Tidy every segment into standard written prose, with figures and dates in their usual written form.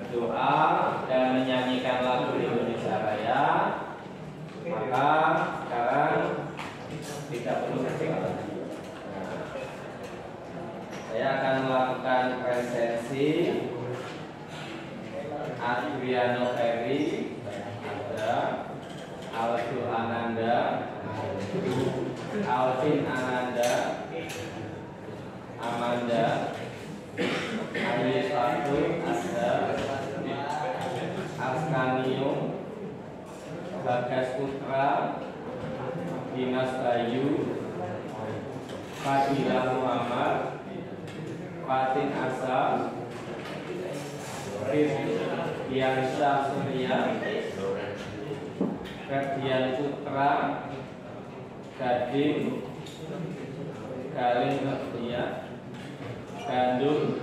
doa dan menyanyikan lagu Indonesia Raya, maka sekarang tidak perlu berdoa. Saya akan melakukan presensi. Adriano Ferry ada, Aldo Ananda, Alvin Ananda, Amanda, Ayu Satu ada, Askanio, Bagas Putra, Dimas Bayu, Fadila Muhammad, Fatin Asam, Diansyah Surya, Ferdian Putra, Gading, Galing Nurdia, Gandum,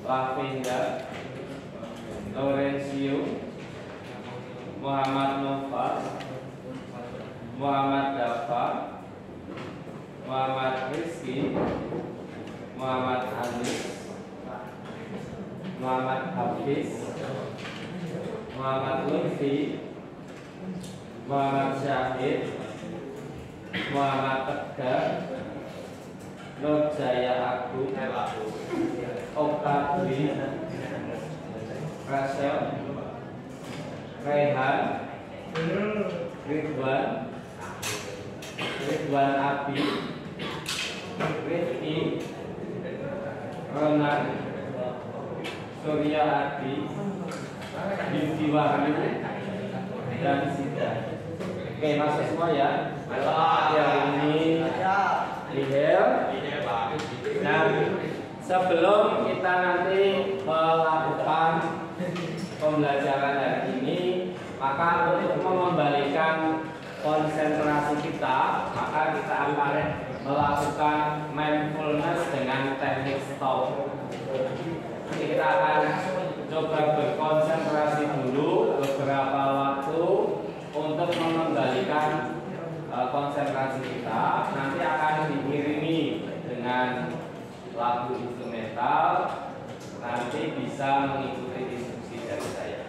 Lavinda, Lorencio, Muhammad Novas, Muhammad Dafa, Muhammad Rizky, Muhammad Anis, Muhammad Hafiz, Muhammad Lutfi, Muhammad Syahid, Muhammad Tegar, Nur Jaya Agung, Okta Dwi, Rachel, Rehan, Ridwan Abi, Rifki, Ronan, Surya Adi, Yudi Wahyu, dan Sida. Oke, masuk semua ya. Yang ini Lihel. Nah, sebelum kita nanti melakukan pembelajaran hari ini, maka untuk mengembalikan konsentrasi kita, maka kita akan melakukan mindfulness dengan teknik stop. Jadi kita akan coba berkonsentrasi dulu beberapa waktu untuk mengembalikan konsentrasi kita. Nanti akan diiringi dengan lagu instrumental. Nanti bisa mengikuti instruksi dari saya.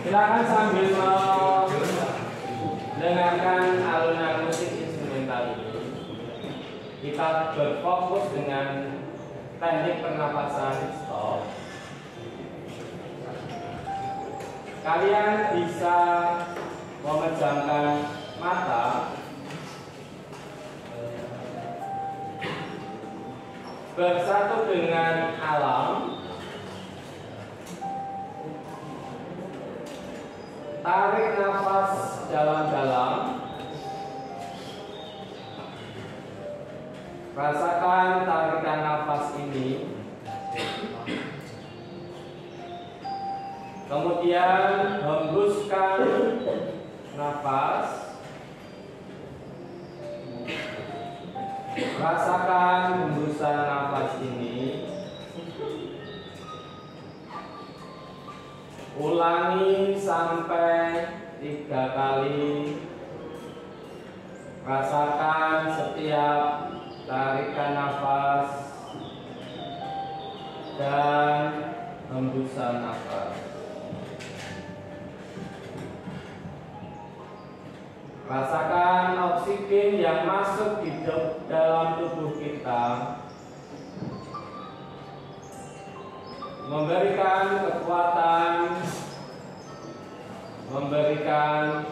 Silakan sambil mendengarkan alunan musik instrumental ini, kita berfokus dengan teknik pernapasan stop. Kalian bisa memejamkan mata, bersatu dengan alam, tarik nafas dalam-dalam, rasakan tarikan nafas ini. Kemudian hembuskan nafas, rasakan hembusan nafas ini. Ulangi sampai 3 kali. Rasakan setiap tarikan nafas dan hembusan nafas. Rasakan oksigen yang masuk di dalam tubuh kita, memberikan kekuatan, memberikan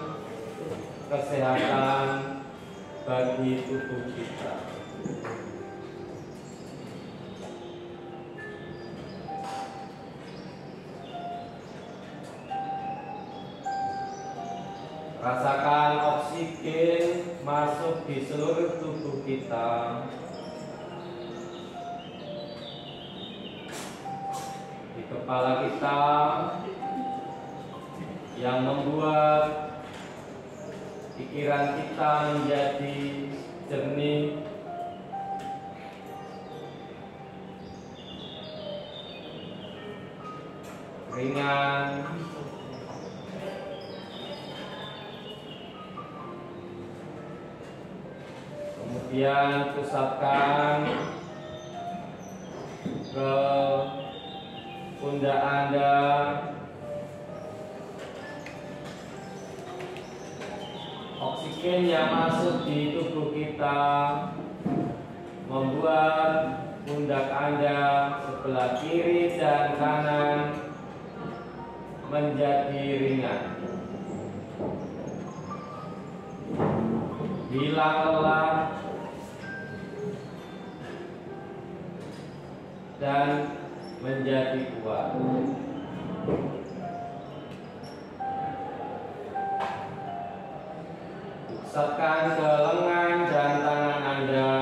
kesehatan bagi tubuh kita. Rasakan oksigen masuk di seluruh tubuh kita. Di kepala kita, yang membuat pikiran kita menjadi jernih, ringan, kemudian pusatkan ke pundak Anda, oksigen yang masuk di tubuh kita membuat pundak Anda sebelah kiri dan kanan menjadi ringan. Hilang lelah dan menjadi kuat. Pusatkan ke lengan dan tangan Anda.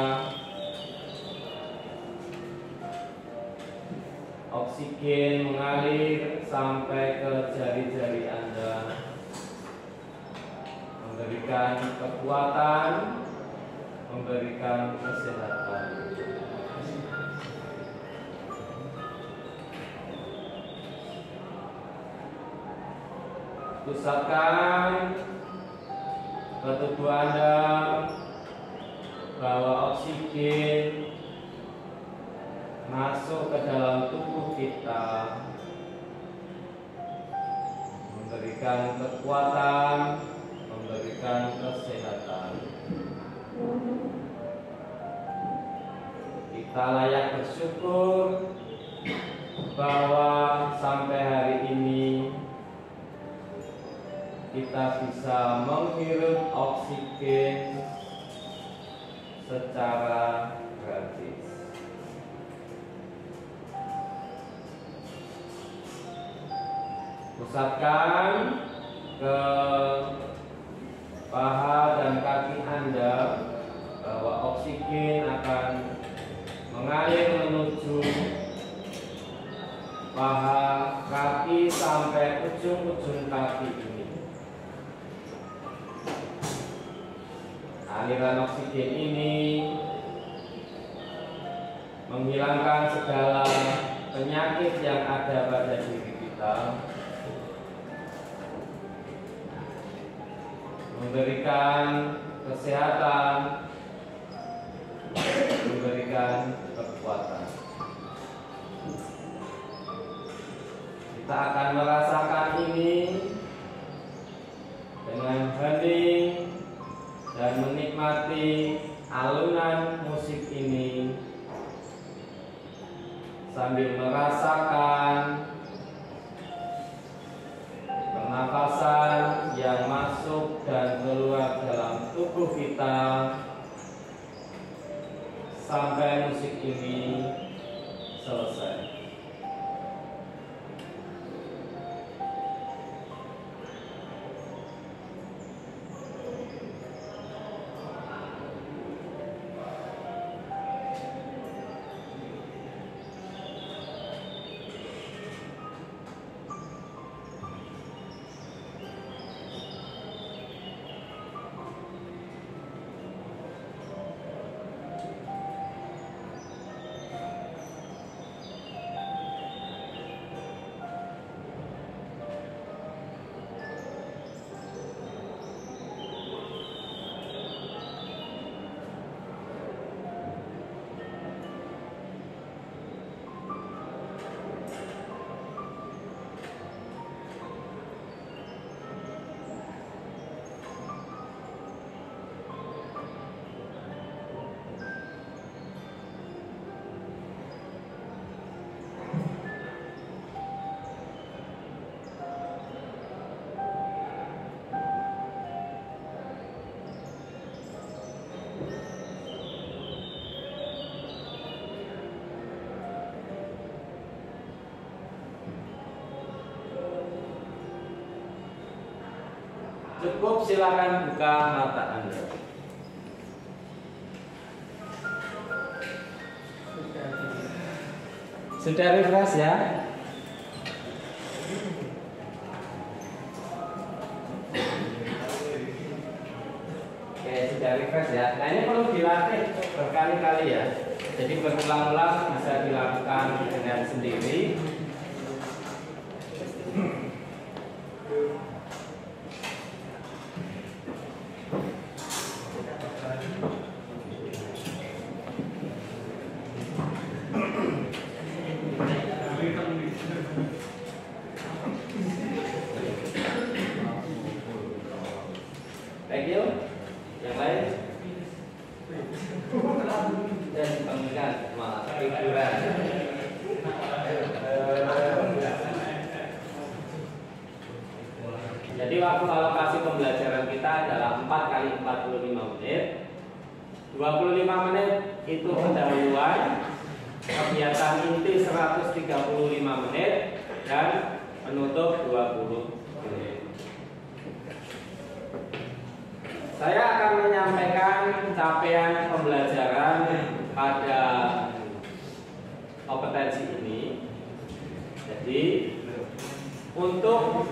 Oksigen mengalir sampai ke jari-jari Anda, memberikan kekuatan, memberikan kesehatan. Pusatkan ke tubuh Anda bahwa oksigen masuk ke dalam tubuh kita, memberikan kekuatan, memberikan kesehatan. Kita layak bersyukur bahwa sampai hari ini kita bisa menghirup oksigen secara gratis. Pusatkan ke paha dan kaki Anda bahwa oksigen akan mengalir menuju paha, kaki sampai ujung-ujung kaki ini. Aliran oksigen ini menghilangkan segala penyakit yang ada pada diri kita, memberikan kesehatan, memberikan kekuatan. Kita akan merasakan ini dengan hening dan menikmati alunan musik ini sambil merasakan pernafasan yang masuk dan keluar dalam tubuh kita sampai musik ini selesai. Cukup, silakan buka mata Anda. Sudah refresh ya? Oke, sudah refresh ya. Nah ini perlu dilatih berkali-kali ya. Jadi berulang-ulang bisa dilakukan dengan sendiri. Thank you. Yang lain? Dan pemilihan hiburan. Jadi waktu alokasi pembelajaran kita adalah 4 kali 45 menit. 25 menit itu pendahuluan, kegiatan inti 135 menit, dan penutup 20 menit. Saya akan menyampaikan capaian pembelajaran pada kompetensi ini. Jadi untuk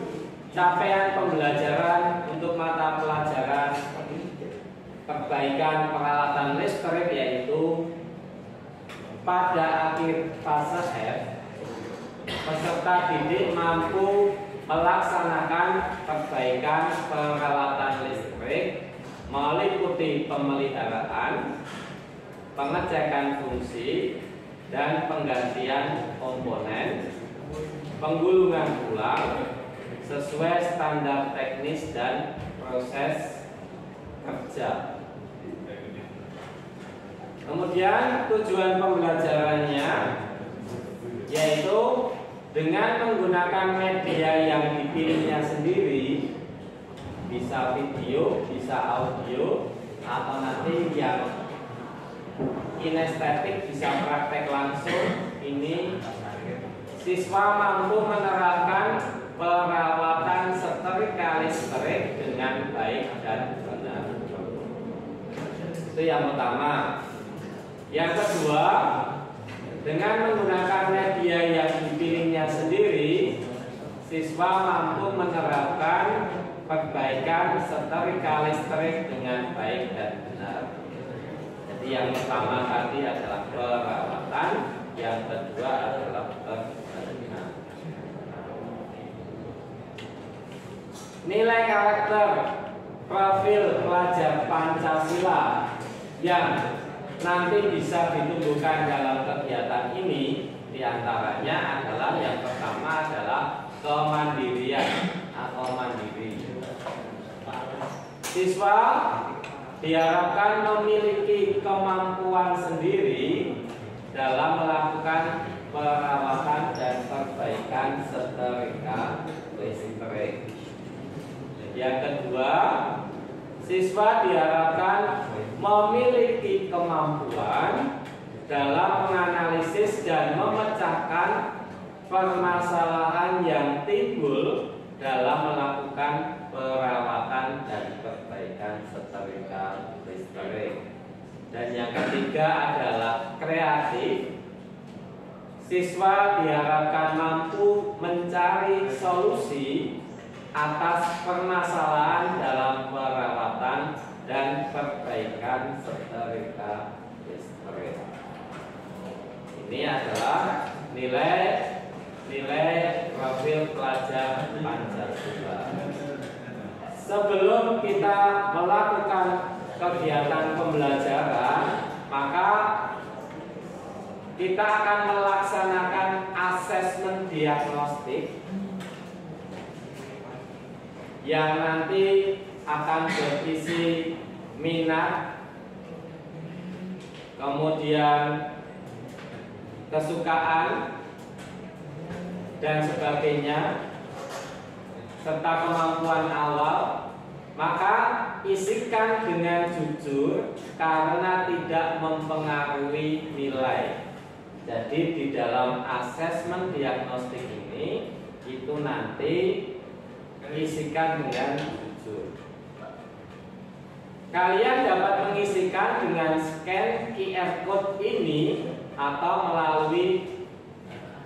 capaian pembelajaran untuk mata pelajaran perbaikan peralatan listrik, yaitu pada akhir fase F, peserta didik mampu melaksanakan perbaikan peralatan listrik meliputi pemeliharaan, pengecekan fungsi, dan penggantian komponen, penggulungan ulang sesuai standar teknis dan proses kerja. Kemudian tujuan pembelajarannya yaitu dengan menggunakan media yang dipilihnya sendiri, bisa video, bisa audio, atau nanti yang kinestetik bisa praktek langsung. Ini siswa mampu menerapkan perawatan setrika listrik dengan baik dan benar. Itu yang pertama. Yang kedua, dengan menggunakan media yang dipilihnya sendiri, siswa mampu menerapkan perbaikan setrika listrik dengan baik dan benar. Jadi yang pertama tadi adalah perawatan, yang kedua adalah perbaikan. Nilai karakter profil pelajar Pancasila yang nanti bisa ditumbuhkan dalam kegiatan ini diantaranya adalah yang pertama adalah kemandirian atau mandiri. Siswa diharapkan memiliki kemampuan sendiri dalam melakukan perawatan dan perbaikan setrika listrik. Yang kedua, siswa diharapkan memiliki kemampuan dalam menganalisis dan memecahkan permasalahan yang timbul dalam melakukan perawatan dan perbaikan setrika listrik. Dan yang ketiga adalah kreatif. Siswa diharapkan mampu mencari solusi atas permasalahan dalam perawatan dan perbaikan setrika listrik. Ini adalah nilai profil pelajar Pancasila. Sebelum kita melakukan kegiatan pembelajaran, maka kita akan melaksanakan asesmen diagnostik yang nanti akan berisi minat, kemudian kesukaan dan sebagainya, serta kemampuan awal. Maka isikan dengan jujur karena tidak mempengaruhi nilai. Jadi di dalam asesmen diagnostik ini itu nanti isikan dengan jujur. Kalian dapat mengisikan dengan scan QR code ini atau melalui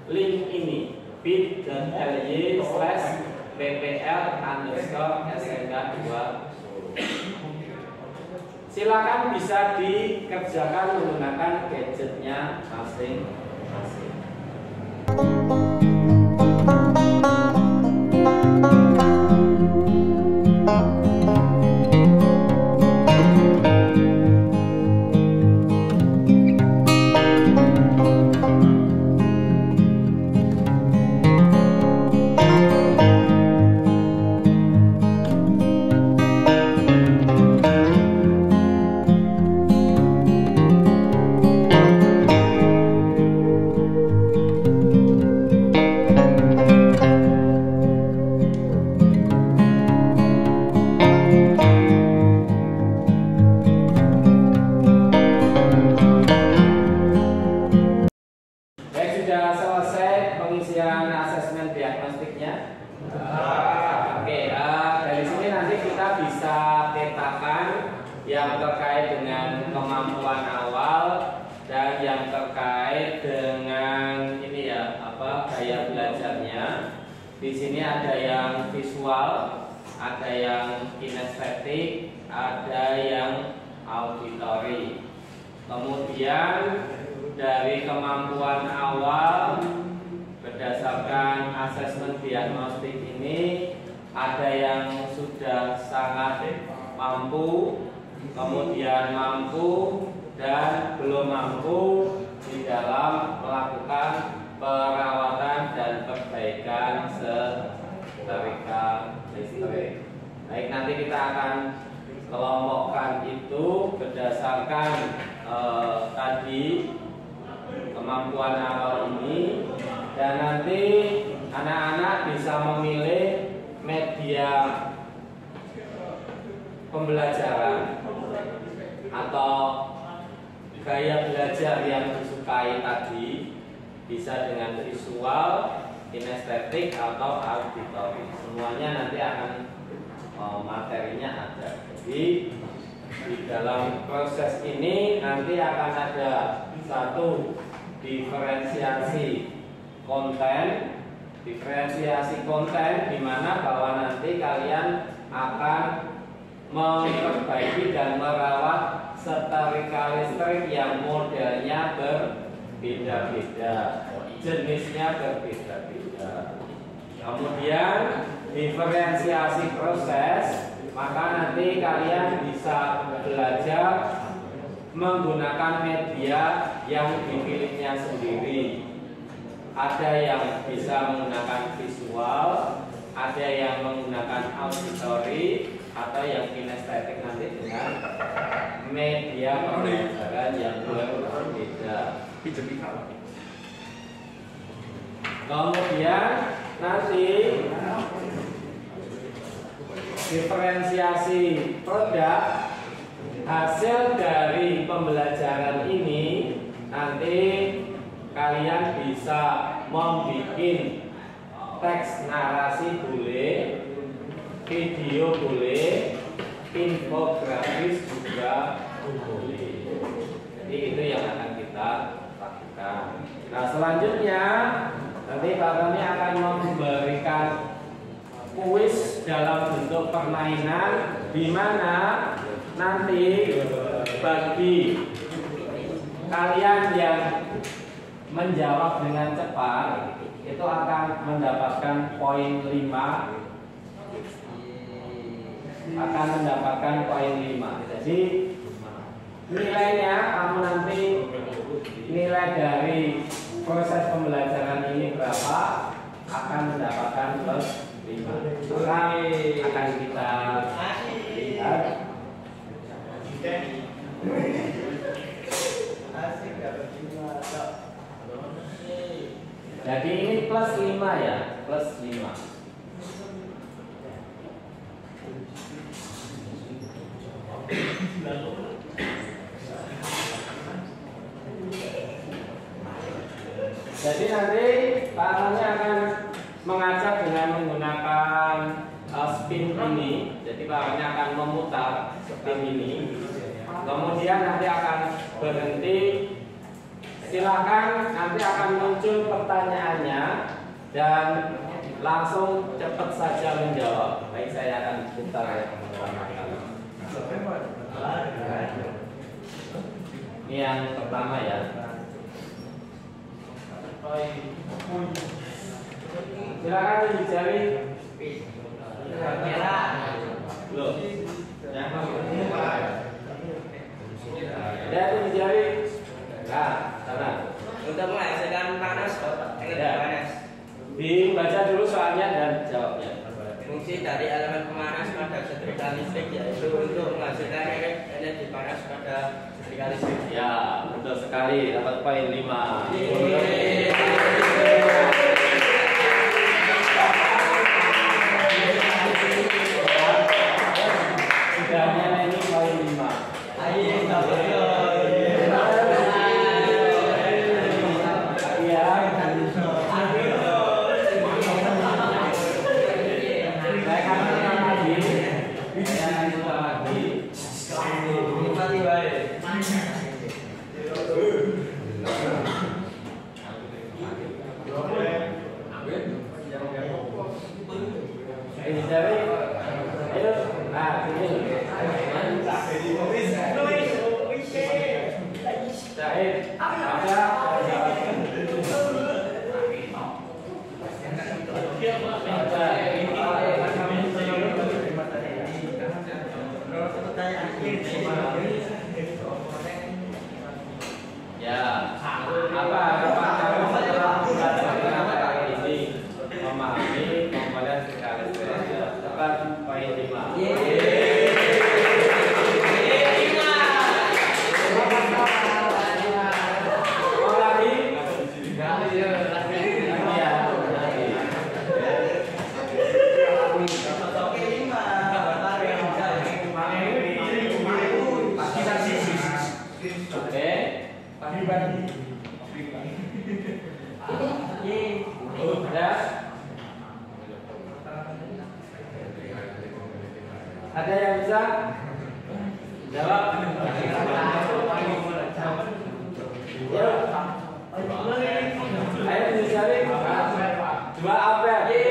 link ini bit.ly/ppl_SMK20. silakan bisa dikerjakan menggunakan gadgetnya masing-masing. Sudah selesai pengisian asesmen diagnostiknya. Oke, dari sini nanti kita bisa petakan yang terkait dengan kemampuan awal dan yang terkait dengan ini ya, gaya belajarnya. Di sini ada yang visual, ada yang kinestetik, ada yang auditory. Kemudian dari kemampuan awal berdasarkan asesmen diagnostik ini ada yang sudah sangat mampu, kemudian mampu dan belum mampu di dalam melakukan perawatan dan perbaikan setrika listrik. Baik, nanti kita akan kelompokkan itu berdasarkan tadi kemampuan awal ini, dan nanti anak-anak bisa memilih media pembelajaran atau gaya belajar yang disukai tadi, bisa dengan visual, kinestetik atau auditory. Semuanya nanti akan materinya ada. Jadi di dalam proses ini nanti akan ada satu diferensiasi konten, di mana bahwa nanti kalian akan memperbaiki dan merawat setrika listrik yang modelnya berbeda-beda, jenisnya berbeda-beda. Kemudian diferensiasi proses, maka nanti kalian bisa belajar menggunakan media yang dipilihnya sendiri. Ada yang bisa menggunakan visual, ada yang menggunakan auditory, atau yang kinestetik nanti dengan media pembelajaran yang berbeda. Kemudian nanti diferensiasi produk, hasil dari pembelajaran ini nanti kalian bisa membuat teks narasi boleh, video boleh, infografis juga boleh. Jadi itu yang akan kita lakukan. Nah, selanjutnya nanti Pak Tony akan memberikan kuis dalam bentuk permainan, di mana nanti bagi kalian yang menjawab dengan cepat itu akan mendapatkan poin 5, Jadi nilainya kamu nanti nilai dari proses pembelajaran ini berapa akan mendapatkan plus 5. Akan kita lihat. Jadi ini plus 5 ya, plus 5. Jadi nanti Pak Tony akan mengajak dengan menggunakan spin ini. Jadi Pak Tony akan memutar spin ini. Kemudian nanti akan berhenti. Silakan, nanti akan muncul pertanyaannya dan langsung cepat saja menjawab. Baik, saya akan putar ya teman-teman. Ini yang pertama ya. Silakan uji jari. Loh. Ya, uji jari. Nah, sana. Untuk menghasilkan panas, panas. Dibaca dulu soalnya dan jawabnya. Fungsi dari elemen pemanas pada setrika listrik yaitu untuk menghasilkan energi panas pada setrika listrik. Ya, betul sekali. Dapat poin 5. Sudahnya ini poin 5. Ayo, dapat. Ada yang bisa jawab? Ayo dicari 2 ampere.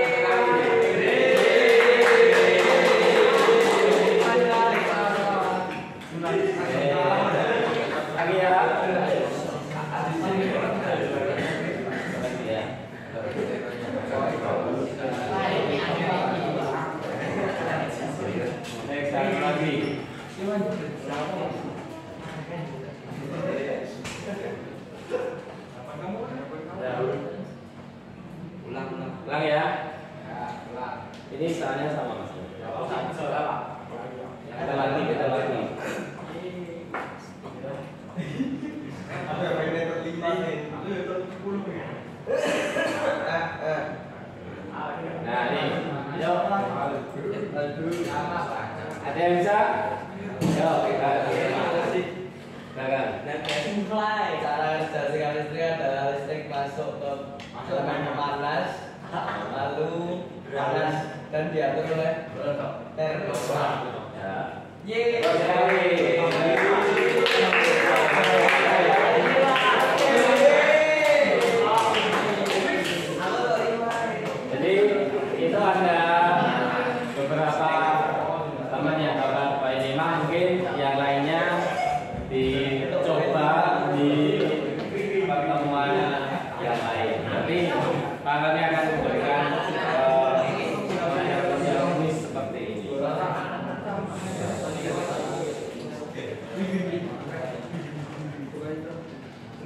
Lagi ya. Ulang ya. Ini soalnya sama Mas. Kita lagi. Nah, ini. Yo. Ada yang bisa? Yo, kita Dan simplify cara kerja listrik adalah listrik masuk ke elemen panas, lalu panas dan diatur oleh termostat. Jadi itu ada beberapa teman yang dapat poin 5, mungkin yang lainnya dicoba di pertemuan yang lain. Nanti Pak Rani akan memberikan kuis seperti ini.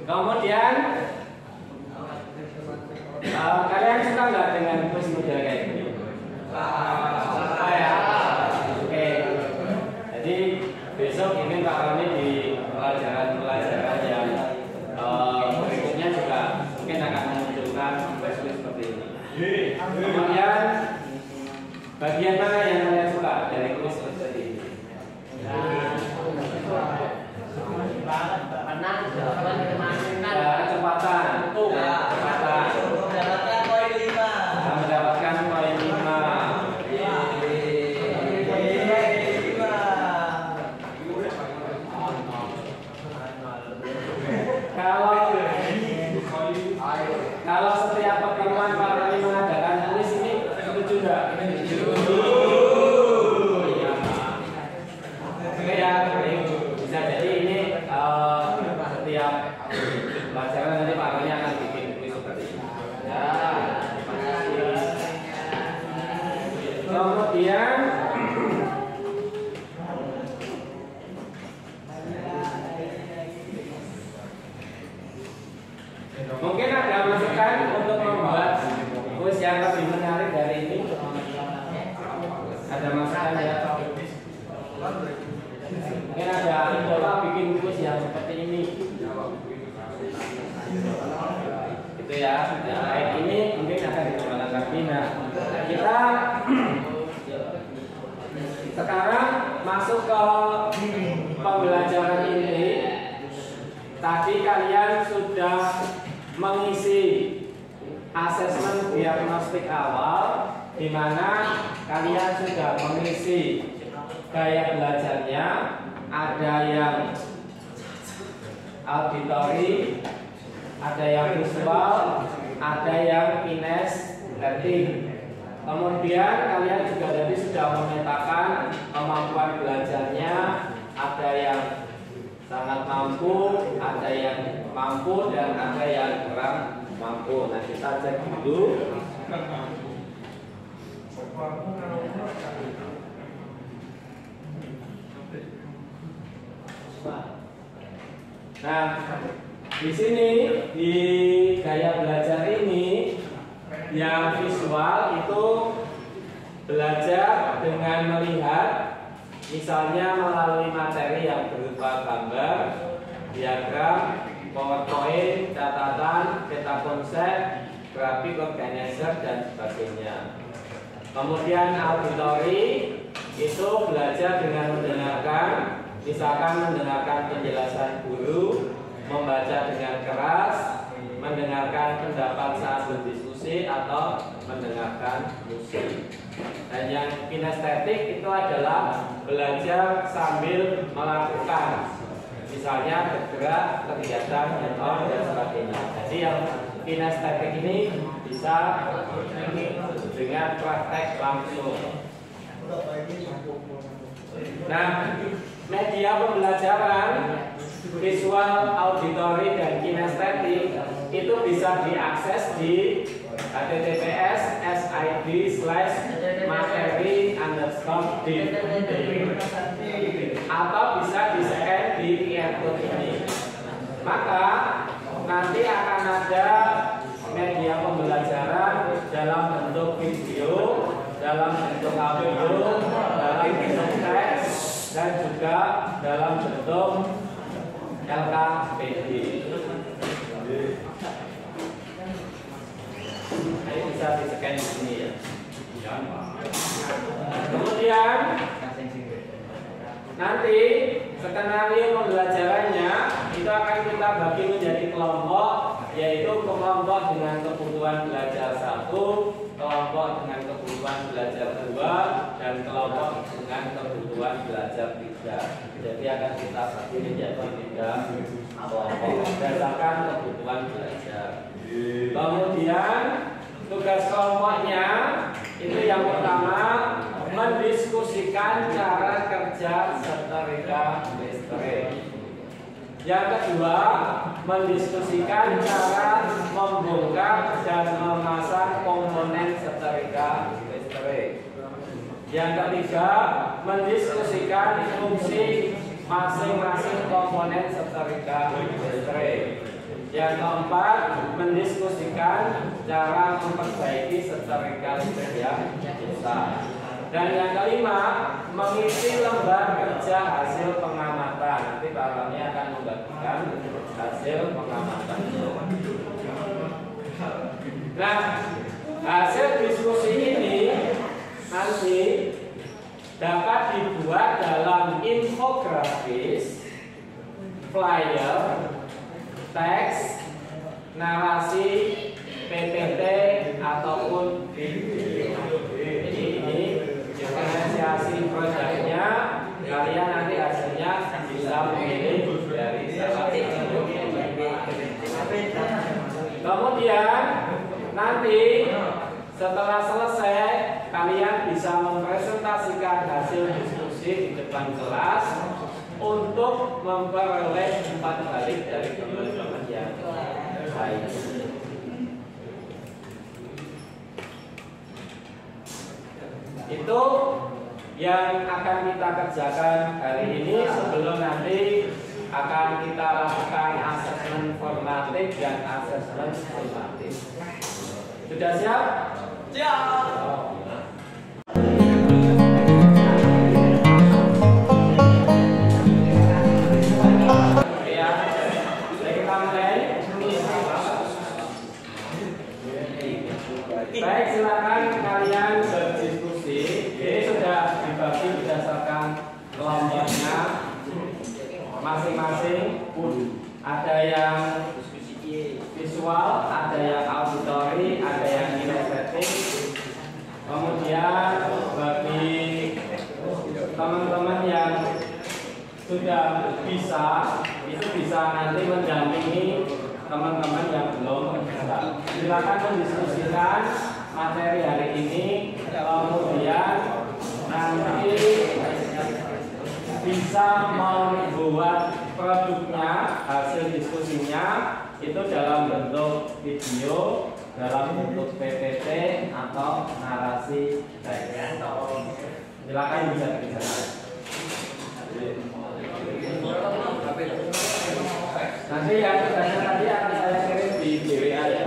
Kemudian kalian suka nggak dengan kuis model kayak gini? Suka ya? Oke. Jadi besok ingin Pak Rani di pelajaran yang berikutnya juga mungkin akan memunculkan kuis seperti ini. Kemudian bagian mana yang kalian suka dari kuis seperti ini? Kecepatan. Mendapatkan poin 5. Mendapatkan poin 5. Kalau setiap pertemuan Pak Rani mengadakan kuis ini setuju nggak? Setuju. Mungkin ada masukan untuk membuat kuis yang lebih menarik dari ini. Ada masukan ya? Mungkin ada coba bikin kuis yang seperti ini. Itu ya. Yang lain ini mungkin akan ditambahkan. Nah, kita sekarang masuk ke pembelajaran ini. Tadi kalian sudah mengisi asesmen diagnostik awal, di mana kalian sudah mengisi gaya belajarnya. Ada yang auditory, ada yang visual, ada yang kinestetik. Kemudian kalian juga tadi sudah memetakan kemampuan belajarnya. Ada yang sangat mampu, ada yang mampu, dan ada yang kurang mampu. Nah, kita cek dulu. Nah, di sini di gaya belajar ini yang visual itu belajar dengan melihat, misalnya melalui materi yang berupa gambar, diagram, PowerPoint, catatan, peta konsep, grafik organizer, dan sebagainya. Kemudian auditory itu belajar dengan mendengarkan, misalkan mendengarkan penjelasan guru, membaca dengan keras, mendengarkan pendapat saat berdiskusi, atau mendengarkan musik. Dan yang kinestetik itu adalah belajar sambil melakukan, misalnya bergerak, kegiatan, hands-on, dan sebagainya. Jadi yang kinestetik ini bisa dengan praktek langsung. Nah, media pembelajaran visual, auditory, dan kinestetik itu bisa diakses di https://materi_dit atau bisa di-scan di QR code ini. Maka nanti akan ada media pembelajaran dalam bentuk video, dalam bentuk audio, dalam bentuk teks, dan juga dalam bentuk LKPD. Ini bisa di-scan di sini ya. Kemudian nanti skenario pembelajarannya itu akan kita bagi menjadi kelompok, yaitu kelompok dengan kebutuhan belajar 1, kelompok dengan kebutuhan belajar 2, dan kelompok dengan kebutuhan belajar 3. Jadi akan kita bagi menjadi 3 kelompok berdasarkan kebutuhan belajar. Kemudian tugas kelompoknya itu yang pertama mendiskusikan cara kerja setrika listrik. Yang kedua, mendiskusikan cara membongkar dan memasang komponen setrika listrik. Yang ketiga, mendiskusikan fungsi masing-masing komponen setrika listrik. Yang keempat, mendiskusikan cara memperbaiki setrika listrik yang rusak. Dan yang kelima, mengisi lembar kerja hasil pengamatan. Nanti Pak Rami akan membagikan hasil pengamatan. Nah, hasil diskusi ini nanti dapat dibuat dalam infografis, flyer, teks, narasi, PPT, ataupun video. Jadi ini diferensiasi produknya, kalian nanti hasilnya bisa memilih dari salah satu. Kemudian nanti setelah selesai, kalian bisa mempresentasikan hasil diskusi di depan kelas untuk memperoleh umpan balik dari teman-teman yang lain. Itu yang akan kita kerjakan hari ini sebelum nanti akan kita lakukan asesmen formal tematik dan asesmen tematik. Sudah siap? Siap. Ya, kita mulai. Baik, silakan kalian berdiskusi. Ini sudah dibagi berdasarkan kelompoknya masing-masing. Ada yang visual, ada yang auditory, ada yang kinestetik. Kemudian bagi teman-teman yang sudah bisa, itu bisa nanti mendampingi teman-teman yang belum bisa. Silakan mendiskusikan materi hari ini, kemudian nanti bisa membuat produknya, hasil diskusinya itu dalam bentuk video, dalam bentuk PPT atau narasi teks. Silakan bisa dikerjakan. Nanti yang tugasnya tadi akan saya kirim di WA ya.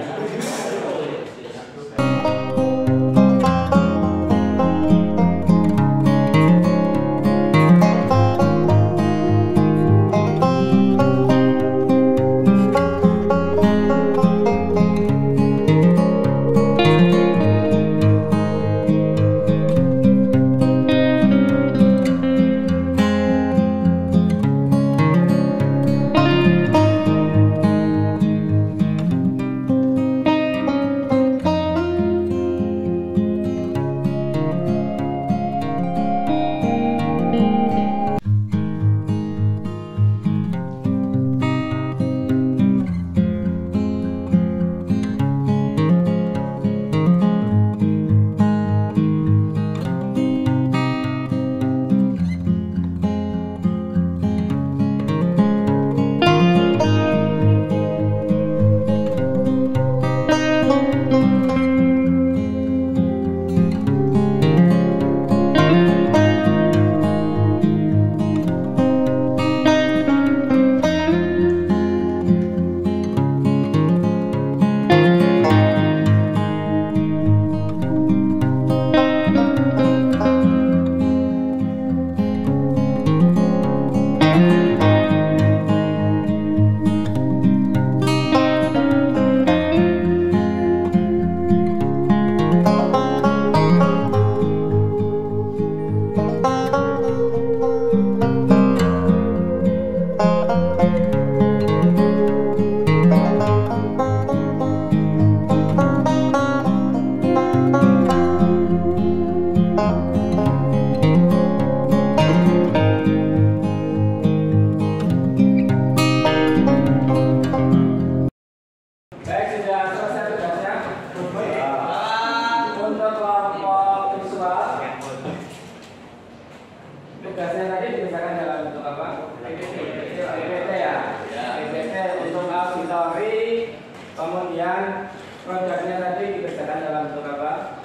Kemudian produknya tadi dikerjakan dalam bentuk apa?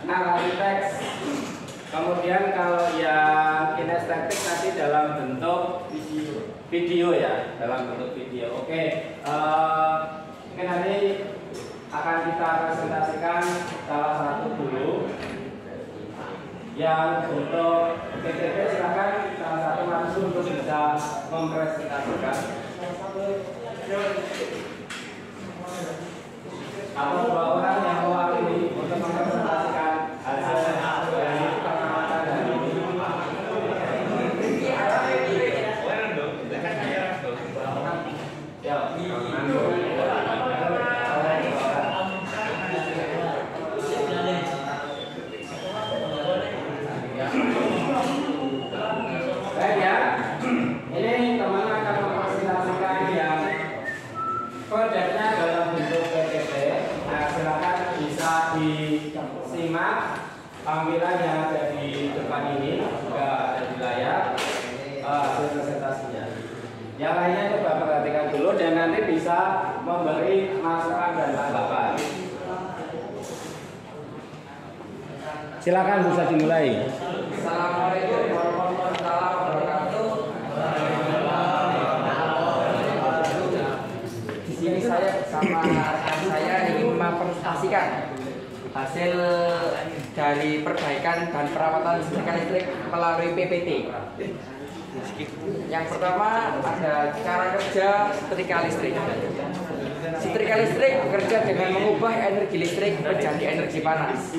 Narasi teks. Kemudian kalau yang kinestetik tadi dalam bentuk video ya, dalam bentuk video. Oke, mungkin nanti akan kita presentasikan salah satu dulu. Yang untuk PPT silakan salah satu langsung untuk bisa mempresentasikan. Atau dua orang yang mewakili untuk mempresentasikan hasil dari pengamatan hari ini. Baik ya, ini teman akan mempresentasikan yang produknya dalam bentuk PPT. Nah, silakan bisa disimak tampilan yang ada di depan ini, juga ada di layar hasil presentasinya. Yang lainnya coba perhatikan dulu dan nanti bisa memberi masukan dan tanggapan. Silakan bisa dimulai. Assalamualaikum warahmatullahi wabarakatuh. Di sini hasil dari perbaikan dan perawatan setrika listrik melalui PPT. Yang pertama ada cara kerja setrika listrik. Setrika listrik bekerja dengan mengubah energi listrik menjadi energi panas.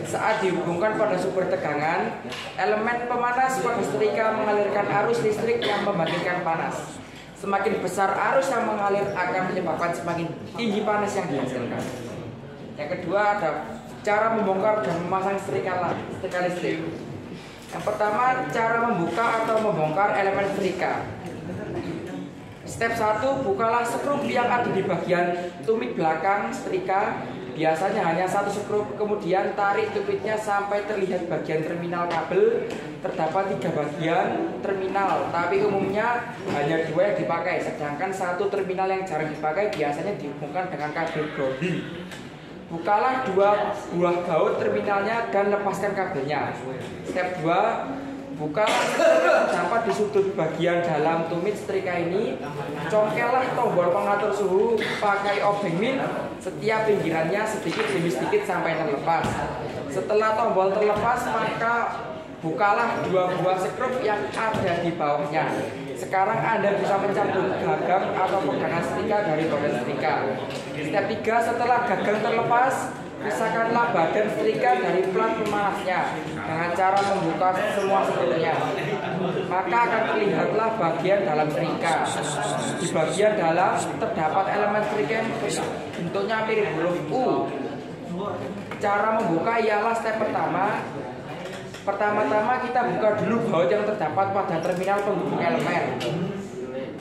Saat dihubungkan pada sumber tegangan, elemen pemanas pada setrika mengalirkan arus listrik yang membangkitkan panas. Semakin besar arus yang mengalir akan menyebabkan semakin tinggi panas yang dihasilkan. Yang kedua ada cara membongkar dan memasang setrika listrik. Yang pertama, cara membuka atau membongkar elemen setrika. Step 1, bukalah skrup yang ada di bagian tumit belakang setrika. Biasanya hanya satu skrup, kemudian tarik tumitnya sampai terlihat bagian terminal kabel. Terdapat 3 bagian terminal, tapi umumnya hanya 2 yang dipakai, sedangkan satu terminal yang jarang dipakai biasanya dihubungkan dengan kabel grounding. Bukalah 2 buah baut terminalnya dan lepaskan kabelnya. Step 2, bukalah terdapat di sudut bagian dalam tumit setrika ini. Congkellah tombol pengatur suhu pakai obeng min setiap pinggirannya sedikit demi sedikit sampai terlepas. Setelah tombol terlepas, maka bukalah 2 buah skrup yang ada di bawahnya. Sekarang Anda bisa mencabut gagang atau pegangan setrika dari bagian setrika. Step 3, setelah gagang terlepas, pisahkanlah badan setrika dari plat pemanasnya dengan cara membuka semua skrupnya. Maka akan terlihatlah bagian dalam setrika. Di bagian dalam terdapat elemen setrika yang bentuknya mirip huruf U. Cara membuka ialah step pertama. Pertama-tama kita buka dulu baut yang terdapat pada terminal penghubung elemen.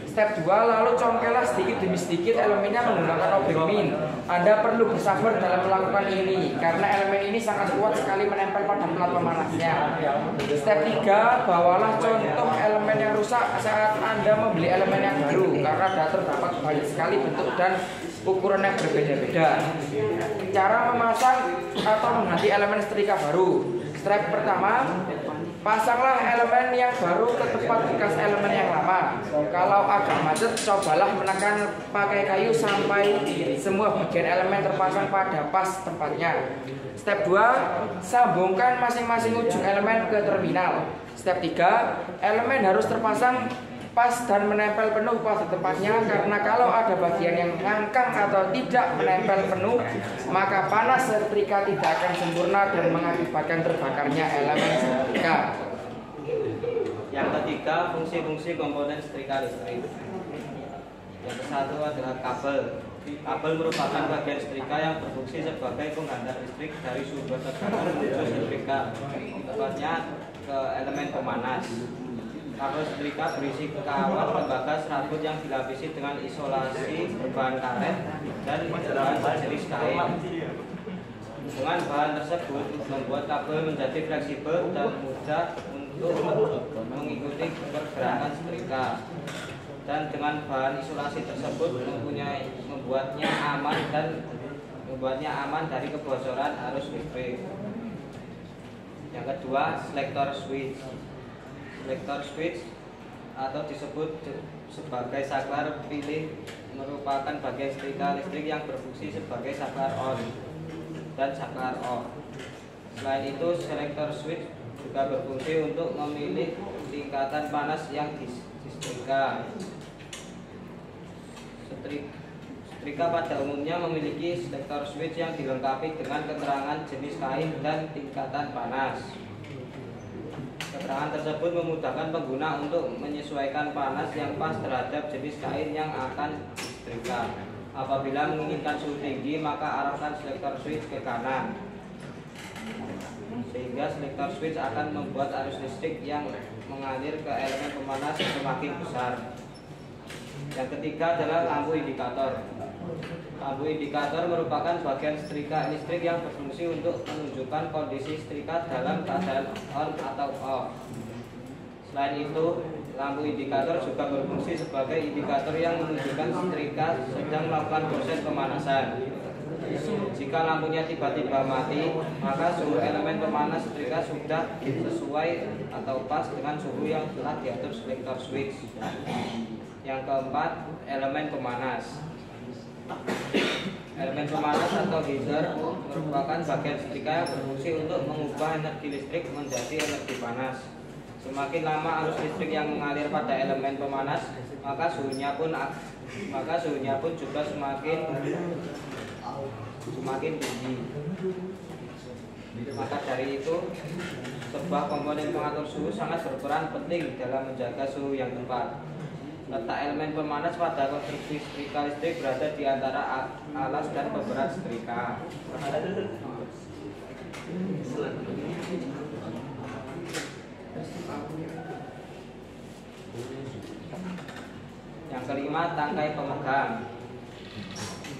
Step 2, lalu congkellah sedikit demi sedikit elemennya menggunakan obeng min. Anda perlu bersabar dalam melakukan ini karena elemen ini sangat kuat sekali menempel pada plat pemanasnya. Step 3, bawalah contoh elemen yang rusak saat Anda membeli elemen yang baru karena terdapat banyak sekali bentuk dan ukuran yang berbeda-beda. Cara memasang atau mengganti elemen setrika baru. Step pertama, pasanglah elemen yang baru ke tempat bekas elemen yang lama. Kalau agak macet, cobalah menekan pakai kayu sampai semua bagian elemen terpasang pada pas tempatnya. Step 2, sambungkan masing-masing ujung elemen ke terminal. Step 3, elemen harus terpasang pas dan menempel penuh pada tempatnya, karena kalau ada bagian yang ngangkang atau tidak menempel penuh, maka panas setrika tidak akan sempurna dan mengakibatkan terbakarnya elemen setrika. Yang ketiga, fungsi-fungsi komponen setrika listrik. Yang ke-1 adalah kabel. Kabel merupakan bagian setrika yang berfungsi sebagai penghantar listrik dari sumber tegangan menuju setrika, tepatnya ke elemen pemanas. Kabel setrika berisi kawat tembaga serabut yang dilapisi dengan isolasi berbahan karet dan bahan sejenis kain. Dengan bahan tersebut membuat kabel menjadi fleksibel dan mudah untuk mengikuti pergerakan setrika. Dan dengan bahan isolasi tersebut membuatnya aman dari kebocoran arus listrik. Yang kedua, selektor switch. Selektor switch atau disebut sebagai saklar pilih merupakan bagian setrika listrik yang berfungsi sebagai saklar on dan saklar off. Selain itu, selektor switch juga berfungsi untuk memilih tingkatan panas yang disetrika. Setrika pada umumnya memiliki selektor switch yang dilengkapi dengan keterangan jenis kain dan tingkatan panas. Keterangan tersebut memudahkan pengguna untuk menyesuaikan panas yang pas terhadap jenis kain yang akan disetrika. Apabila menginginkan suhu tinggi, maka arahkan selektor switch ke kanan, sehingga selektor switch akan membuat arus listrik yang mengalir ke elemen pemanas semakin besar. Yang ketiga adalah lampu indikator. Lampu indikator merupakan bagian setrika listrik yang berfungsi untuk menunjukkan kondisi setrika dalam keadaan on atau off. Selain itu, lampu indikator juga berfungsi sebagai indikator yang menunjukkan setrika sedang melakukan proses pemanasan. Jika lampunya tiba-tiba mati, maka suhu elemen pemanas setrika sudah sesuai atau pas dengan suhu yang telah diatur selektor switch. Yang keempat, elemen pemanas. Elemen pemanas atau heater merupakan bagian setrika yang berfungsi untuk mengubah energi listrik menjadi energi panas. Semakin lama arus listrik yang mengalir pada elemen pemanas, maka suhunya pun juga semakin tinggi. Maka dari itu, sebuah komponen pengatur suhu sangat berperan penting dalam menjaga suhu yang tepat. Letak elemen pemanas pada konstruksi setrika listrik berada di antara alas dan pemberat setrika. Yang kelima, tangkai pemegang.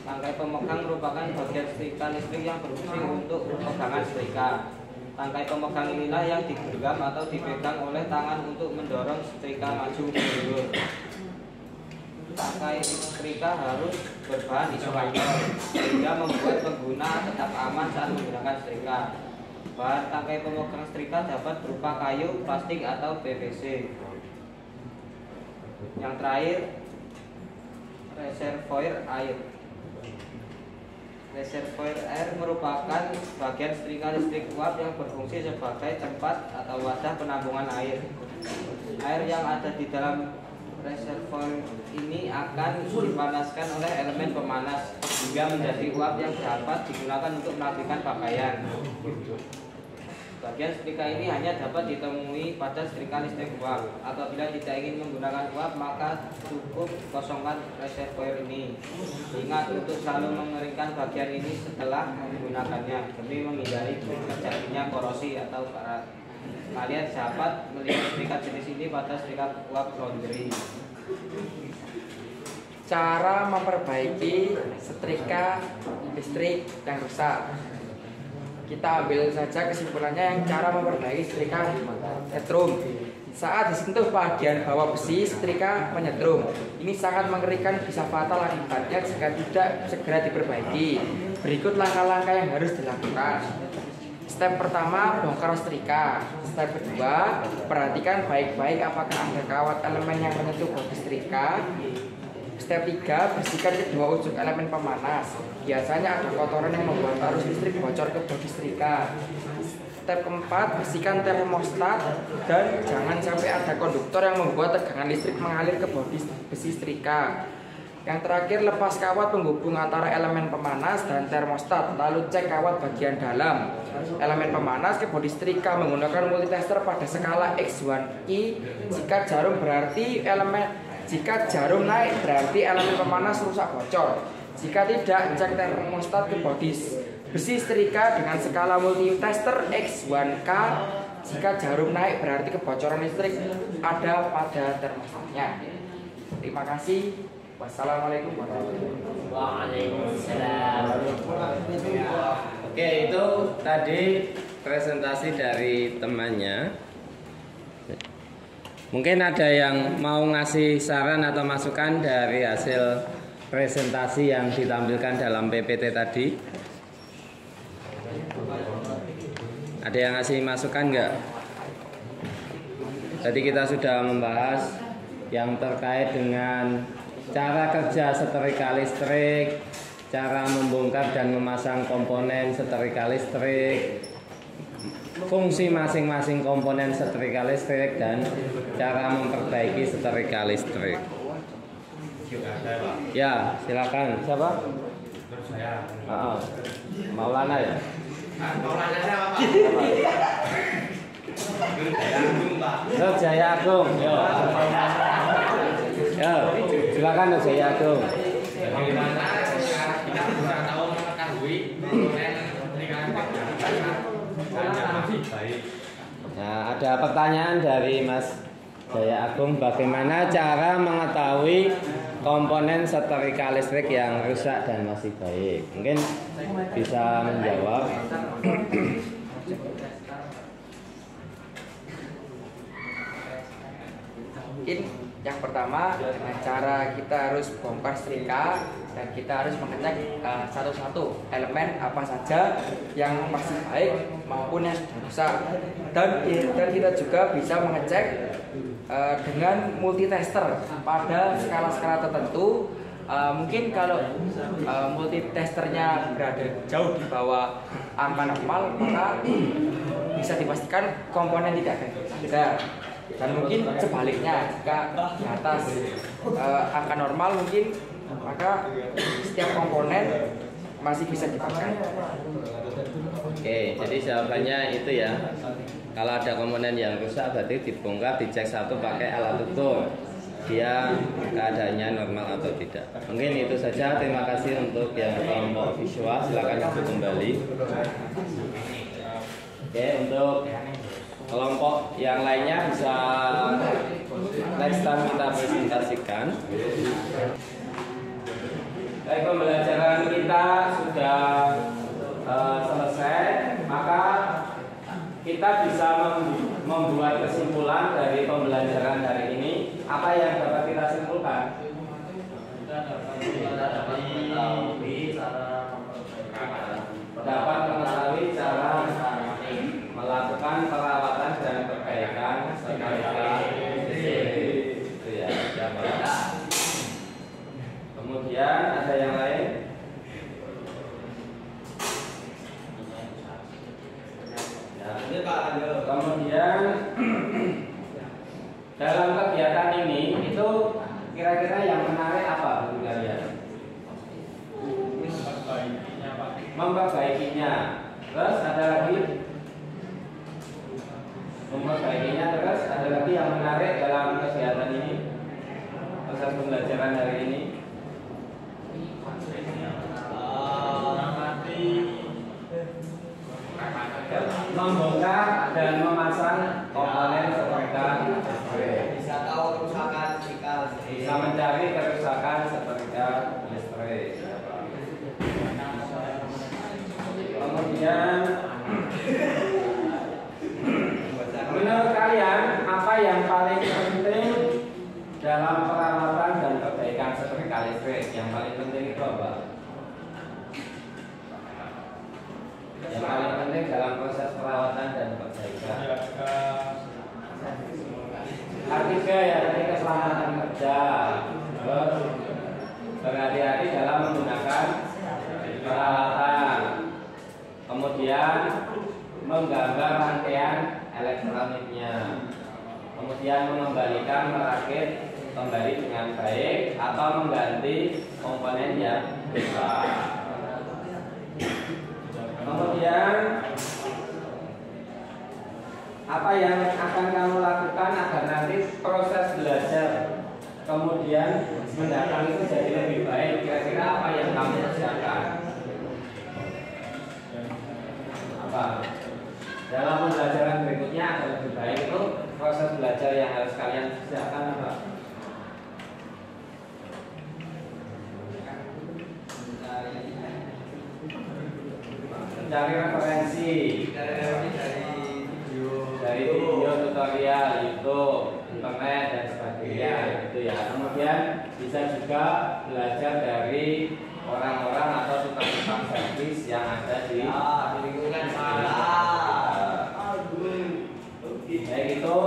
Tangkai pemegang merupakan bagian setrika listrik yang berfungsi untuk pegangan setrika. Tangkai pemegang inilah yang digenggam atau dipegang oleh tangan untuk mendorong setrika maju mundur. Tangkai setrika harus berbahan isolator sehingga membuat pengguna tetap aman saat menggunakan setrika. Bahan tangkai pemegang setrika dapat berupa kayu, plastik, atau PVC. Yang terakhir, reservoir air. Reservoir air merupakan bagian setrika listrik uap yang berfungsi sebagai tempat atau wadah penampungan air. Air yang ada di dalam reservoir ini akan dipanaskan oleh elemen pemanas hingga menjadi uap yang dapat digunakan untuk merapikan pakaian. Bagian setrika ini hanya dapat ditemui pada setrika listrik uap. Apabila tidak ingin menggunakan uap, maka cukup kosongkan reservoir ini. Ingat untuk selalu mengeringkan bagian ini setelah menggunakannya demi menghindari terjadinya korosi atau karat. Kalian dapat melihat setrika jenis ini pada setrika uap laundry. Cara memperbaiki setrika listrik yang rusak. Kita ambil saja kesimpulannya yang cara memperbaiki setrika setrum. Saat disentuh bagian bawah besi, setrika menyetrum. Ini sangat mengerikan, bisa fatal akibatnya jika tidak segera diperbaiki. Berikut langkah-langkah yang harus dilakukan. Step pertama, bongkar setrika. Step kedua, perhatikan baik-baik apakah ada kawat elemen yang menyentuh bodi setrika. Step 3, bersihkan kedua ujung elemen pemanas. Biasanya ada kotoran yang membuat arus listrik bocor ke bodi setrika. Step keempat, bersihkan termostat dan jangan sampai ada konduktor yang membuat tegangan listrik mengalir ke bodi besi setrika. Yang terakhir, lepas kawat penghubung antara elemen pemanas dan termostat, lalu cek kawat bagian dalam elemen pemanas ke bodi setrika menggunakan multitester pada skala X1I. Jika jarum naik berarti elemen pemanas rusak bocor. Jika tidak, cek termostat ke bodi besi setrika dengan skala multitester X1K. Jika jarum naik berarti kebocoran listrik ada pada termostatnya. Terima kasih. Wassalamualaikum warahmatullahi wabarakatuh. Waalaikumsalam. Oke, itu tadi presentasi dari temannya. Mungkin ada yang mau ngasih saran atau masukan dari hasil presentasi yang ditampilkan dalam PPT tadi. Ada yang ngasih masukan enggak? Tadi kita sudah membahas yang terkait dengan cara kerja setrika listrik, cara membongkar dan memasang komponen setrika listrik, fungsi masing-masing komponen setrika listrik, dan cara memperbaiki setrika listrik. Ya, silakan. Siapa? Saya. Maulana ya? Maulana apa? Jaya Agung. Ya, silakan Jaya Agung. Bagaimana kita bisa tahu mengetahui komponen setrika listrik? Nah, ada pertanyaan dari Mas Jaya Agung, bagaimana cara mengetahui komponen setrika listrik yang rusak dan masih baik? Mungkin bisa menjawab. Mungkin yang pertama, dengan cara kita harus bongkar setrika dan kita harus mengecek satu-satu elemen apa saja yang masih baik maupun yang sudah rusak. Dan kita juga bisa mengecek dengan multitester pada skala-skala tertentu Mungkin kalau multitesternya berada jauh di bawah angka normal, maka bisa dipastikan komponen tidak ada. Dan mungkin sebaliknya, jika di atas angka normal mungkin, maka setiap komponen masih bisa dipakai. Oke, jadi jawabannya itu ya. Kalau ada komponen yang rusak berarti dibongkar, dicek satu pakai alat ukur. Dia keadaannya normal atau tidak. Mungkin itu saja. Terima kasih untuk yang kelompok visual. Silakan duduk kembali. Oke, untuk kelompok yang lainnya bisa next time kita presentasikan. Baik, pembelajaran kita sudah selesai, maka kita bisa membuat kesimpulan dari pembelajaran hari ini. Apa yang dapat kita simpulkan? Dapat mengetahui cara melakukan perawatan dan perbaikan itu ya. Kemudian ada yang lain? Kemudian dalam kegiatan ini itu kira-kira yang menarik apa bagi kalian? Memperbaikinya. Terus ada lagi? Memperbaikinya. Terus ada lagi yang menarik dalam kegiatan ini? Proses pembelajaran hari ini? Membongkar dan memasang komponen seperti Bisa tahu kerusakan setrika listrik. bisa mencari kerusakan setrika listrik. Kemudian menurut kalian apa yang paling penting dalam perawatan dan perbaikan setrika listrik? Yang paling penting itu apa? Yang paling penting dalam proses perawatan dan perbaikan. Artinya ya tadi keselamatan kerja, terus berhati-hati dalam menggunakan peralatan, kemudian menggambar rangkaian elektroniknya, kemudian mengembalikan merakit kembali dengan baik atau mengganti komponen yang rusak. Kemudian apa yang akan kamu lakukan agar nanti proses belajar kemudian mendatang itu jadi lebih baik? Kira-kira apa yang kamu kerjakan? Apa? Dalam pembelajaran berikutnya agar lebih baik itu proses belajar yang harus kalian kerjakan apa? Mencari referensi dari video tutorial YouTube, internet dan sebagainya itu ya. Kemudian bisa juga belajar dari orang-orang atau tukang-tukang servis yang ada di lingkungan baik itu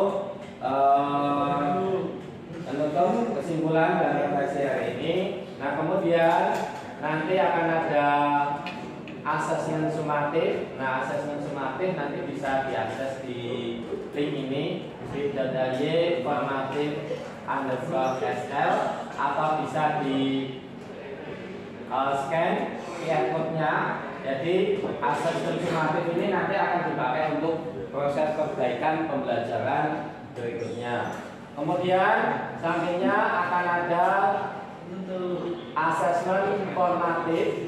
menutup kesimpulan dan refleksi hari ini. Nah, kemudian nanti akan ada asesmen sumatif. Nah, asesmen sumatif nanti bisa diakses di link ini bit.ly formatif_sl atau bisa di scan QR code-nya. Jadi asesmen sumatif ini nanti akan dipakai untuk proses perbaikan pembelajaran berikutnya. Kemudian sampingnya akan ada asesmen formatif.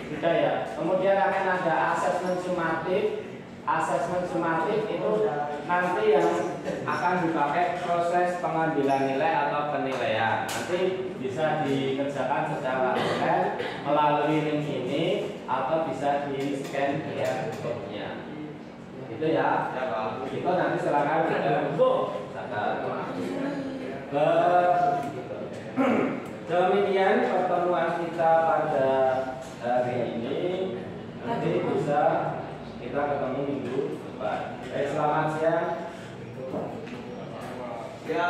Sudah ya. Kemudian akan ada asesmen sumatif. Asesmen sumatif itu nanti yang akan dipakai proses pengambilan nilai atau penilaian. Nanti bisa dikerjakan secara online melalui link ini atau bisa di scan QR code-nya. Itu ya. Itu nanti silakan demikian pertemuan kita pada hari ini. Nanti bisa kita ketemu minggu depan. Baik, selamat siang. Ya.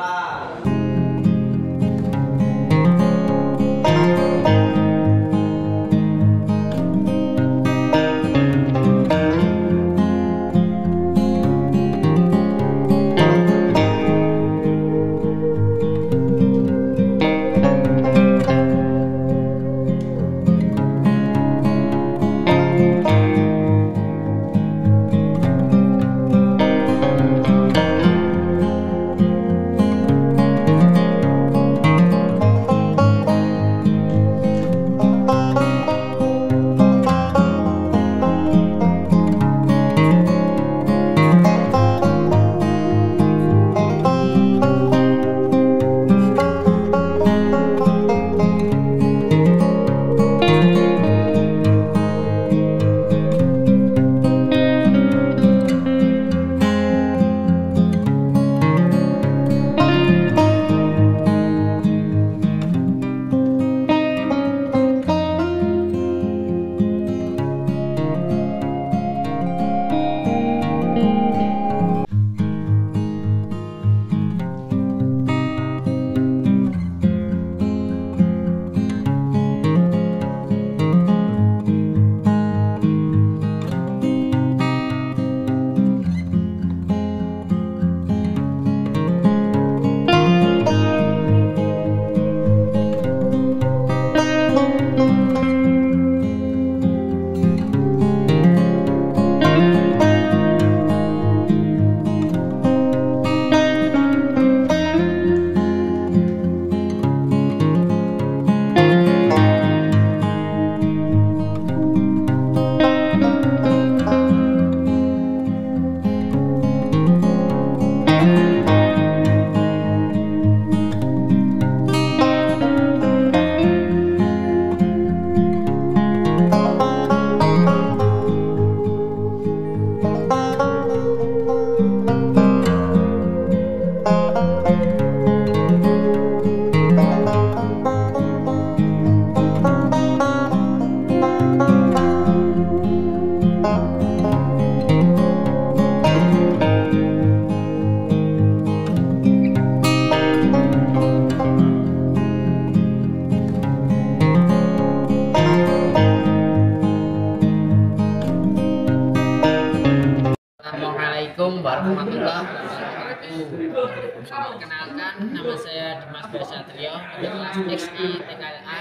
Perkenalkan, nama saya Dimas Besatrio dari kelas XI TKLA.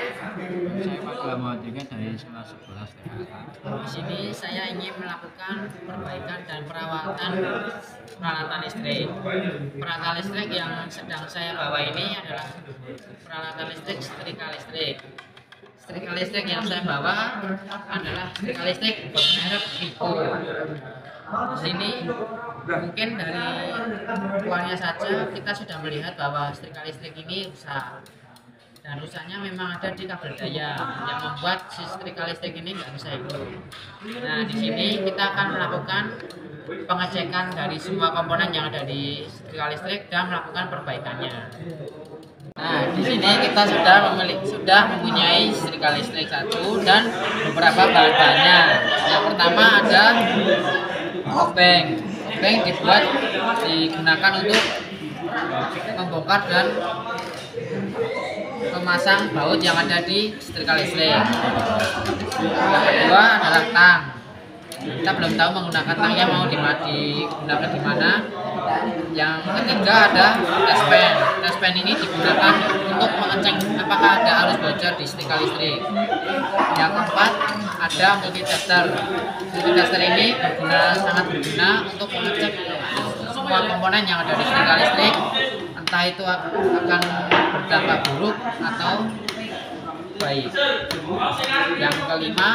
Saya Pak Muhammad dari kelas 11 TKLA. Di sini saya ingin melakukan perbaikan dan perawatan peralatan listrik. Peralatan listrik yang sedang saya bawa ini adalah peralatan listrik setrika listrik. Setrika listrik yang saya bawa adalah setrika listrik bermerek Vivo. Di sini mungkin dari luarnya saja kita sudah melihat bahwa setrika listrik ini rusak, dan rusaknya memang ada di kabel daya yang membuat si setrika listrik ini nggak bisa hidup. Nah, di sini kita akan melakukan pengecekan dari semua komponen yang ada di setrika listrik dan melakukan perbaikannya. Nah, di sini kita sudah mempunyai setrika listrik satu dan beberapa bahan-bahannya. Yang pertama ada obeng. Obeng digunakan untuk membongkar dan memasang baut yang ada di setrika listrik. Yang kedua adalah tang. Kita belum tahu menggunakan tangnya mau digunakan di mana. Yang ketiga ada test pen. Test pen ini digunakan untuk mengecek apakah ada arus bocor di setrika listrik. Yang keempat ada multitester. Multitester ini sangat berguna untuk mengecek semua komponen yang ada di setrika listrik, entah itu akan berdampak buruk atau baik. Yang kelima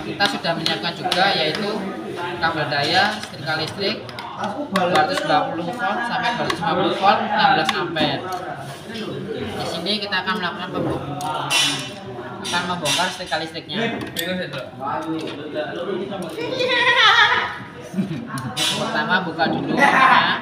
kita sudah menyiapkan juga, yaitu kabel daya setrika listrik 220 volt sampai 250 volt 16 ampere. Di sini kita akan melakukan membongkar setrika listriknya. Pertama buka dulu ya.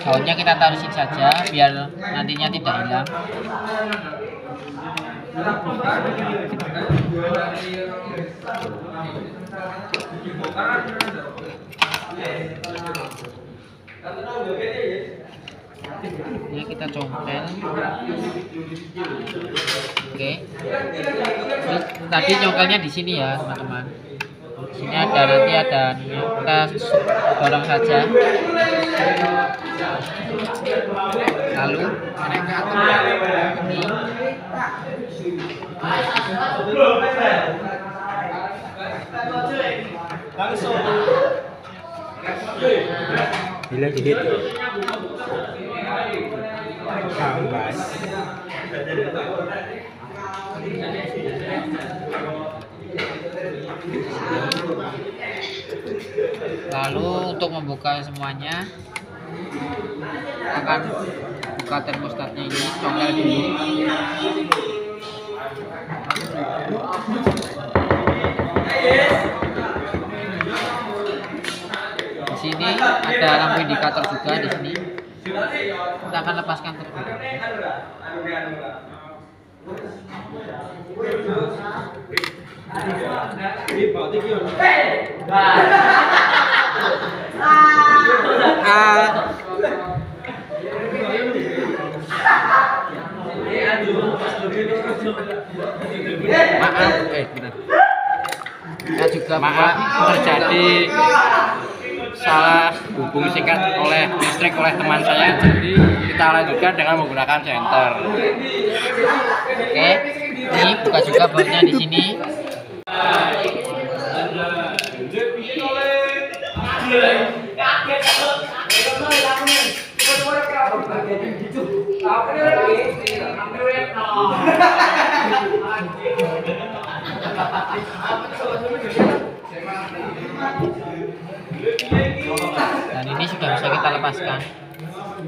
Bautnya kita taruh sini saja biar nantinya tidak hilang. Ini kita congkel. Oke. Tadi congkelnya di sini ya, teman-teman. Sini nanti ada kita dorong saja, lalu menaikkan ini. Bila dikit kambas. Lalu untuk membuka semuanya akan buka termostatnya ini, congkel dulu. Di sini ada lampu indikator juga di sini. Kita akan lepaskan terlebih dahulu. Maaf, juga terjadi salah hubung singkat oleh listrik oleh teman saya, jadi kita lanjutkan dengan menggunakan senter. Oke, ini buka juga bautnya di sini. Dan ini sudah bisa kita lepaskan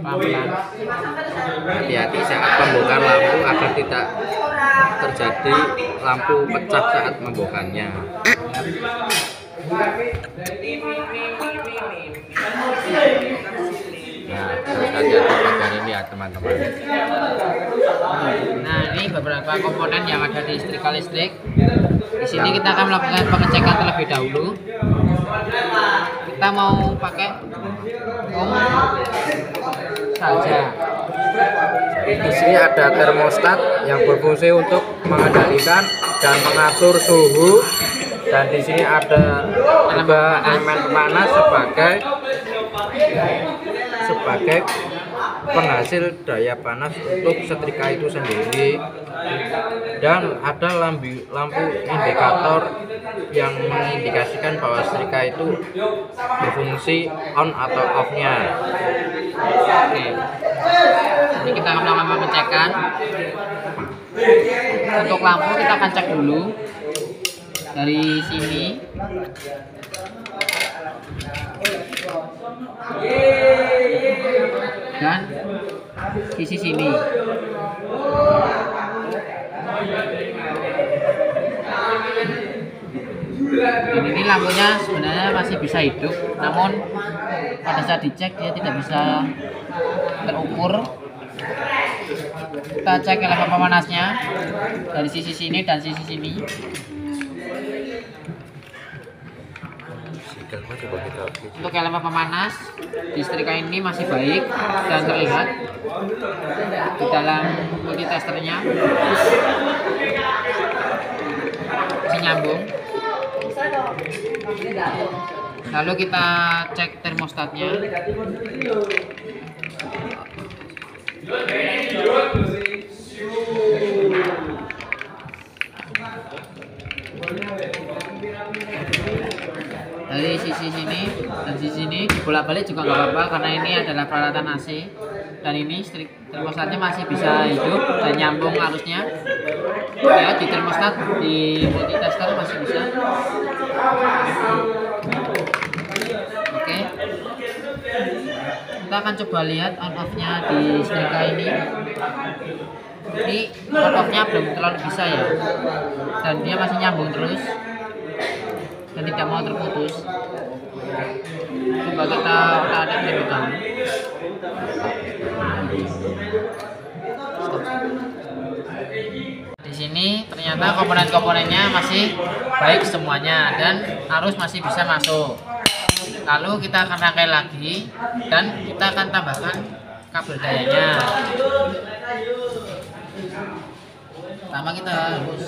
pelan-pelan. Hati-hati saat membongkar lampu agar tidak terjadi lampu pecah saat membongkarnya. komponennya. Kita lihat di bagian ini ya teman-teman. Nah, ini beberapa komponen yang ada di setrika listrik. Di sini kita akan melakukan pengecekan terlebih dahulu. Kita mau pakai saja. Di sini ada termostat yang berfungsi untuk mengendalikan dan mengatur suhu, dan di sini ada juga elemen panas sebagai penghasil daya panas untuk setrika itu sendiri, dan ada lampu indikator yang mengindikasikan bahwa setrika itu berfungsi on atau off-nya. Oke. Ini kita akan melakukan pengecekan. Untuk lampu kita akan cek dulu dari sini. Dan sisi sini. Dan ini lampunya sebenarnya masih bisa hidup, namun pada saat dicek dia tidak bisa terukur. Kita cek level pemanasnya dari sisi sini dan sisi sini. Untuk elemen pemanas di setrika ini masih baik dan terlihat di dalam multitesternya masih nyambung. Lalu kita cek termostatnya. Dari sisi sini dan sisi sini dibolak-balik juga nggak apa-apa, karena ini adalah peralatan AC dan ini termostatnya masih bisa hidup dan nyambung arusnya. Ya, di termostat di multitester masih bisa. Oke, kita akan coba lihat on off-nya di setrika ini. Ini on off-nya belum terlalu bisa ya, dan dia masih nyambung terus dan tidak mau terputus. Coba kita ulang-alik terlebih dahulu. Di sini ternyata komponen-komponennya masih baik semuanya dan arus masih bisa masuk. Lalu kita akan rangkai lagi dan kita akan tambahkan kabel dayanya. Pertama kita harus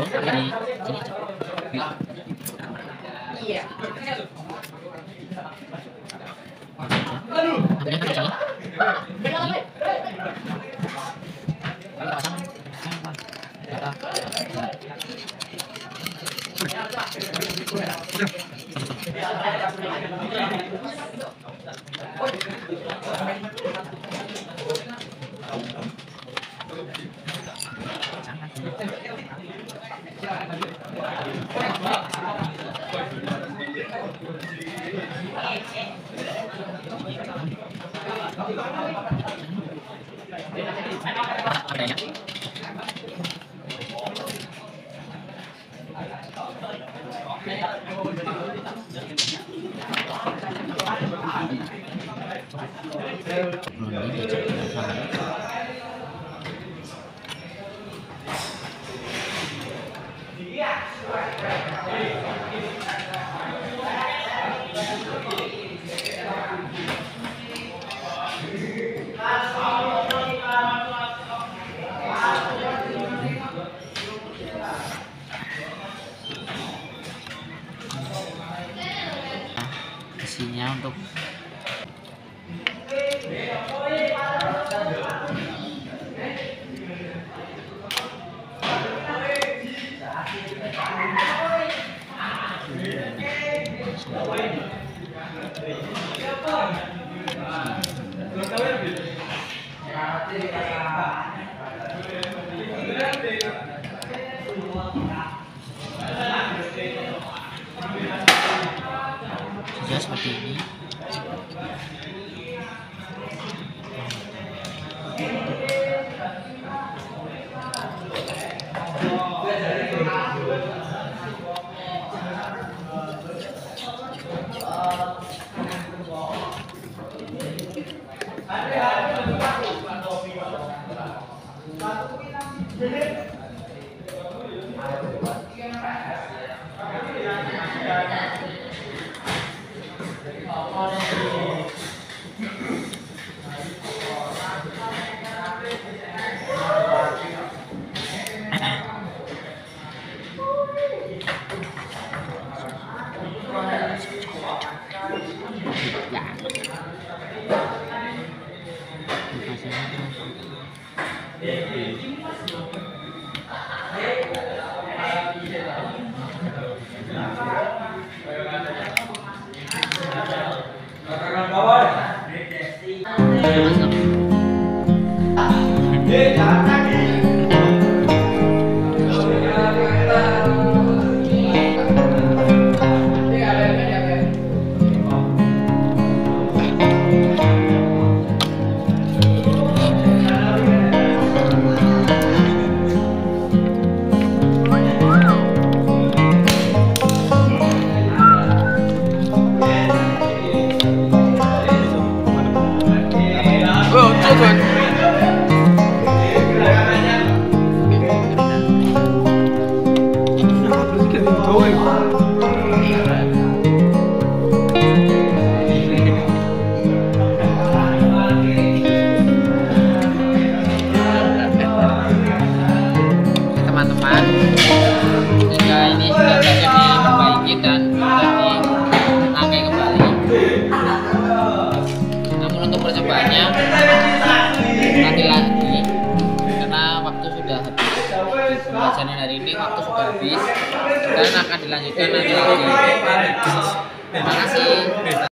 masukkan ini dulu. Isinya untuk sudah seperti ini. Teman-teman, jika ini sudah bisa diperbaiki dan sudah dirangkai kembali, namun untuk percobaannya nanti lagi karena waktu sudah habis. Pembelajaran hari ini waktu sudah habis dan akan dilanjutkan nanti lagi. Terima kasih.